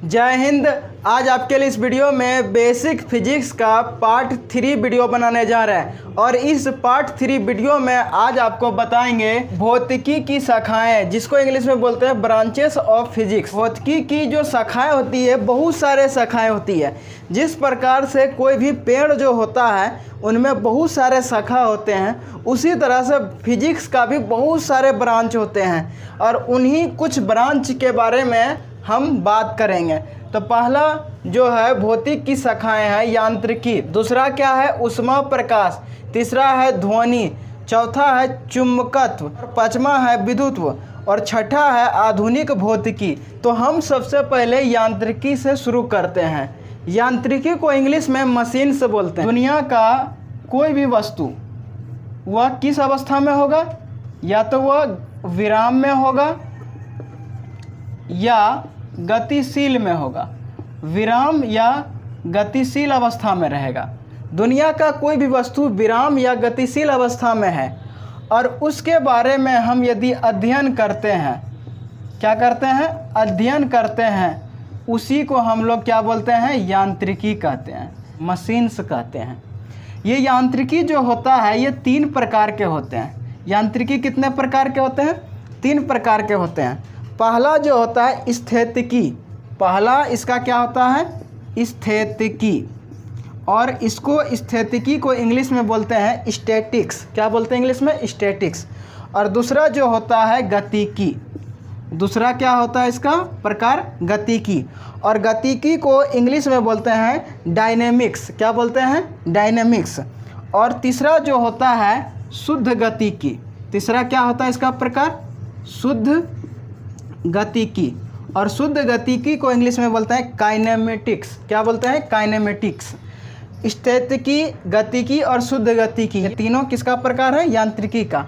जय हिंद। आज आपके लिए इस वीडियो में बेसिक फिजिक्स का पार्ट 3 वीडियो बनाने जा रहे हैं और इस पार्ट 3 वीडियो में आज आपको बताएंगे भौतिकी की शाखाएं, जिसको इंग्लिश में बोलते हैं ब्रांचेस ऑफ फिजिक्स। भौतिकी की जो शाखाएं होती है, बहुत सारे शाखाएं होती है। जिस प्रकार से कोई भी पेड़ जो होता है उनमें बहुत सारे शाखा होते हैं, उसी तरह से फिजिक्स का भी बहुत सारे ब्रांच होते हैं और उन्हीं कुछ ब्रांच के बारे में हम बात करेंगे। तो पहला जो है भौतिक की शाखाएं हैं यांत्रिकी, दूसरा क्या है ऊष्मा प्रकाश, तीसरा है ध्वनि, चौथा है चुंबकत्व, पांचवा है विद्युत्व और छठा है आधुनिक भौतिकी। तो हम सबसे पहले यांत्रिकी से शुरू करते हैं। यांत्रिकी को इंग्लिश में मशीन से बोलते हैं। दुनिया का कोई भी वस्तु वह किस अवस्था में होगा, या तो वह विराम में होगा या गतिशील में होगा, विराम या गतिशील अवस्था में रहेगा। दुनिया का कोई भी वस्तु विराम या गतिशील अवस्था में है और उसके बारे में हम यदि अध्ययन करते हैं, क्या करते हैं, अध्ययन करते हैं, उसी को हम लोग क्या बोलते हैं, यांत्रिकी कहते हैं, मशीन्स कहते हैं। ये यांत्रिकी जो होता है ये 3 प्रकार के होते हैं। यांत्रिकी कितने प्रकार के होते हैं? 3 प्रकार के होते हैं। पहला जो होता है स्थितिकी, पहला इसका क्या होता है, स्थितिकी, और इसको स्थितिकी को इंग्लिश में बोलते हैं स्टैटिक्स। क्या बोलते हैं इंग्लिश में? स्टैटिक्स। और दूसरा जो होता है गतिकी, दूसरा क्या होता है इसका प्रकार, गतिकी, और गतिकी को इंग्लिश में बोलते हैं डायनेमिक्स। क्या बोलते हैं? डायनेमिक्स। और तीसरा जो होता है शुद्ध गतिकी, तीसरा क्या होता है इसका प्रकार, शुद्ध गतिकी, और शुद्ध गतिकी को इंग्लिश में बोलते हैं काइनेमेटिक्स। क्या बोलते हैं? काइनेमेटिक्स। स्थितिकी, गतिकी और शुद्ध गतिकी, ये तीनों किसका प्रकार है? यांत्रिकी का।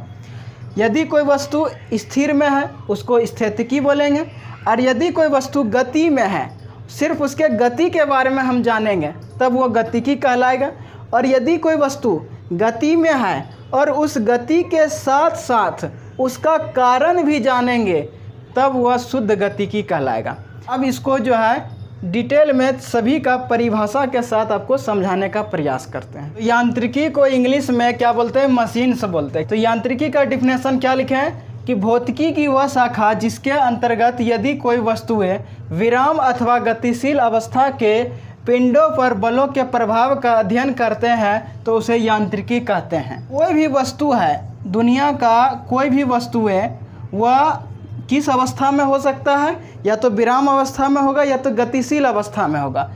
यदि कोई वस्तु स्थिर में है उसको स्थितिकी बोलेंगे, और यदि कोई वस्तु गति में है, सिर्फ उसके गति के बारे में हम जानेंगे तब वो गतिकी कहलाएगा। और यदि कोई वस्तु गति में है और उस गति के साथ साथ उसका कारण भी जानेंगे तब वह शुद्ध गतिकी कहलाएगा। अब इसको जो है डिटेल में सभी का परिभाषा के साथ आपको समझाने का प्रयास करते हैं। तो यांत्रिकी को इंग्लिश में क्या बोलते हैं, मशीन से बोलते हैं। तो यांत्रिकी का डिफिनेशन क्या लिखे हैं कि भौतिकी की वह शाखा जिसके अंतर्गत यदि कोई वस्तुएं विराम अथवा गतिशील अवस्था के पिंडों पर बलों के प्रभाव का अध्ययन करते हैं तो उसे यांत्रिकी कहते हैं। कोई भी वस्तु है, दुनिया का कोई भी वस्तु है, वह किस अवस्था में हो सकता है, या तो विराम अवस्था में होगा या तो गतिशील अवस्था में होगा।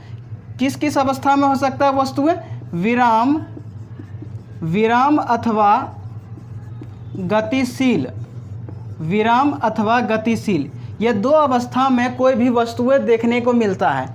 किस किस अवस्था में हो सकता है वस्तुएं? विराम अथवा गतिशील, विराम अथवा गतिशील, ये 2 अवस्था में कोई भी वस्तुएं देखने को मिलता है।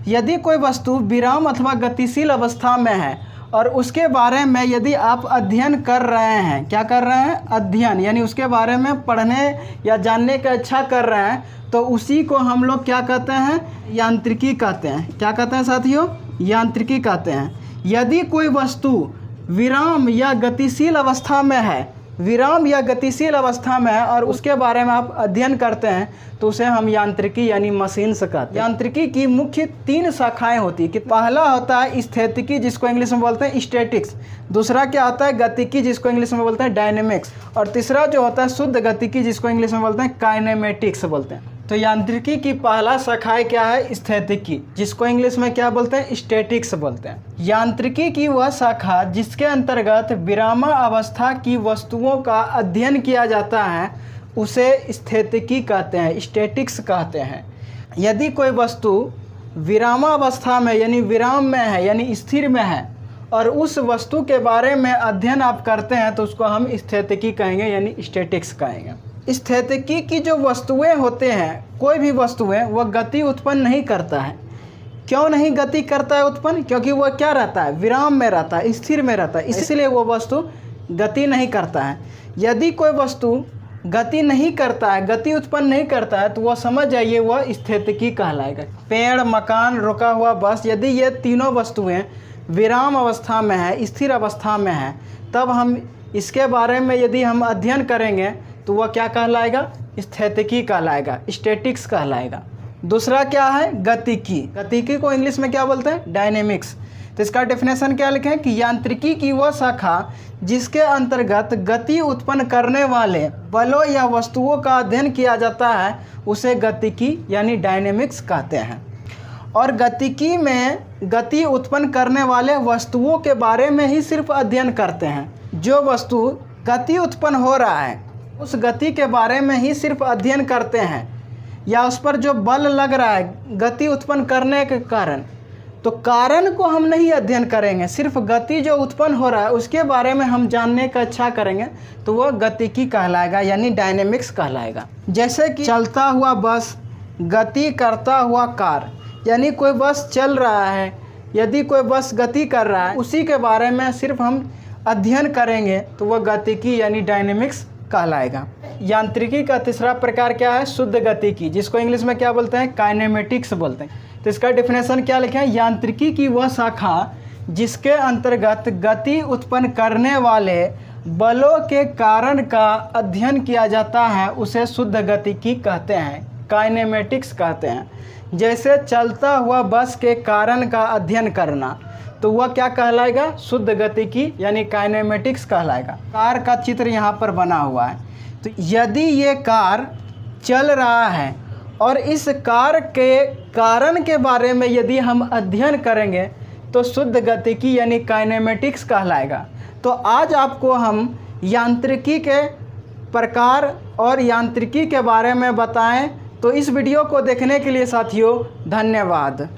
यदि कोई वस्तु विराम अथवा गतिशील अवस्था में है और उसके बारे में यदि आप अध्ययन कर रहे हैं, क्या कर रहे हैं, अध्ययन, यानी उसके बारे में पढ़ने या जानने का इच्छा कर रहे हैं, तो उसी को हम लोग क्या कहते हैं, यांत्रिकी कहते हैं। क्या कहते हैं साथियों? यांत्रिकी कहते हैं। यदि कोई वस्तु विराम या गतिशील अवस्था में है, विराम या गतिशील अवस्था में है और उसके बारे में आप अध्ययन करते हैं तो उसे हम यांत्रिकी यानी मशीन से कहते हैं। यांत्रिकी की मुख्य 3 शाखाएं होती है कि पहला होता है स्थितिकी, जिसको इंग्लिश में बोलते हैं स्टैटिक्स, दूसरा क्या होता है गतिकी, जिसको इंग्लिश में बोलते हैं डायनेमिक्स, और तीसरा जो होता है शुद्ध गतिकी, जिसको इंग्लिश में बोलते हैं काइनेमेटिक्स बोलते हैं। तो यांत्रिकी की पहला शाखाएं क्या है, स्थितिकी, जिसको इंग्लिश में क्या बोलते हैं, स्टैटिक्स बोलते हैं। यांत्रिकी की वह शाखा जिसके अंतर्गत विरामावस्था की वस्तुओं का अध्ययन किया जाता है उसे स्थितिकी कहते हैं, स्टैटिक्स कहते हैं। यदि कोई वस्तु विरामावस्था में यानी विराम में है, यानी स्थिर में है, और उस वस्तु के बारे में अध्ययन आप करते हैं तो उसको हम स्थितिकी कहेंगे यानी स्टैटिक्स कहेंगे। स्थितिकी की जो वस्तुएं होते हैं, कोई भी वस्तुएं, वह गति उत्पन्न नहीं करता है। क्यों नहीं गति करता है उत्पन्न? क्योंकि वह क्या रहता है, विराम में रहता है, स्थिर में रहता है, इसलिए वो वस्तु गति नहीं करता है। यदि कोई वस्तु गति नहीं करता है, गति उत्पन्न नहीं करता है, तो वह समझ जाइए वह स्थितिकी कहलाएगा। पेड़, मकान, रुका हुआ बस, यदि ये तीनों वस्तुएं विराम अवस्था में है, स्थिर अवस्था में है, तब हम इसके बारे में यदि हम अध्ययन करेंगे तो वह क्या कहलाएगा, स्थितिकी कहलाएगा, स्टैटिक्स कहलाएगा। दूसरा क्या है, गतिकी। गतिकी को इंग्लिश में क्या बोलते हैं, डायनेमिक्स। तो इसका डेफिनेशन क्या लिखें कि यांत्रिकी की वह शाखा जिसके अंतर्गत गति उत्पन्न करने वाले बलों या वस्तुओं का अध्ययन किया जाता है उसे गतिकी यानी डायनेमिक्स कहते हैं। और गतिकी में गति उत्पन्न करने वाले वस्तुओं के बारे में ही सिर्फ अध्ययन करते हैं। जो वस्तु गति उत्पन्न हो रहा है उस गति के बारे में ही सिर्फ अध्ययन करते हैं, या उस पर जो बल लग रहा है गति उत्पन्न करने के कारण, तो कारण को हम नहीं अध्ययन करेंगे, सिर्फ गति जो उत्पन्न हो रहा है उसके बारे में हम जानने का इच्छा करेंगे तो वह गतिकी कहलाएगा यानी डायनेमिक्स कहलाएगा। जैसे कि चलता हुआ बस, गति करता हुआ कार, यानी कोई बस चल रहा है, यदि कोई बस गति कर रहा है उसी के बारे में सिर्फ हम अध्ययन करेंगे तो वह गतिकी यानी डायनेमिक्स कहलाएगा। यांत्रिकी का तीसरा प्रकार क्या है, शुद्ध गतिकी, जिसको इंग्लिश में क्या बोलते हैं, काइनेमेटिक्स बोलते हैं। तो इसका डेफिनेशन क्या लिखे हैं, यांत्रिकी की वह शाखा जिसके अंतर्गत गति उत्पन्न करने वाले बलों के कारण का अध्ययन किया जाता है उसे शुद्ध गतिकी कहते हैं, काइनेमेटिक्स कहते हैं। जैसे चलता हुआ बस के कारण का अध्ययन करना, तो वह क्या कहलाएगा, शुद्ध गतिकी यानी काइनेमेटिक्स कहलाएगा। कार का चित्र यहाँ पर बना हुआ है, तो यदि ये कार चल रहा है और इस कार के कारण के बारे में यदि हम अध्ययन करेंगे तो शुद्ध गतिकी यानी काइनेमेटिक्स कहलाएगा। तो आज आपको हम यांत्रिकी के प्रकार और यांत्रिकी के बारे में बताएं। तो इस वीडियो को देखने के लिए साथियों धन्यवाद।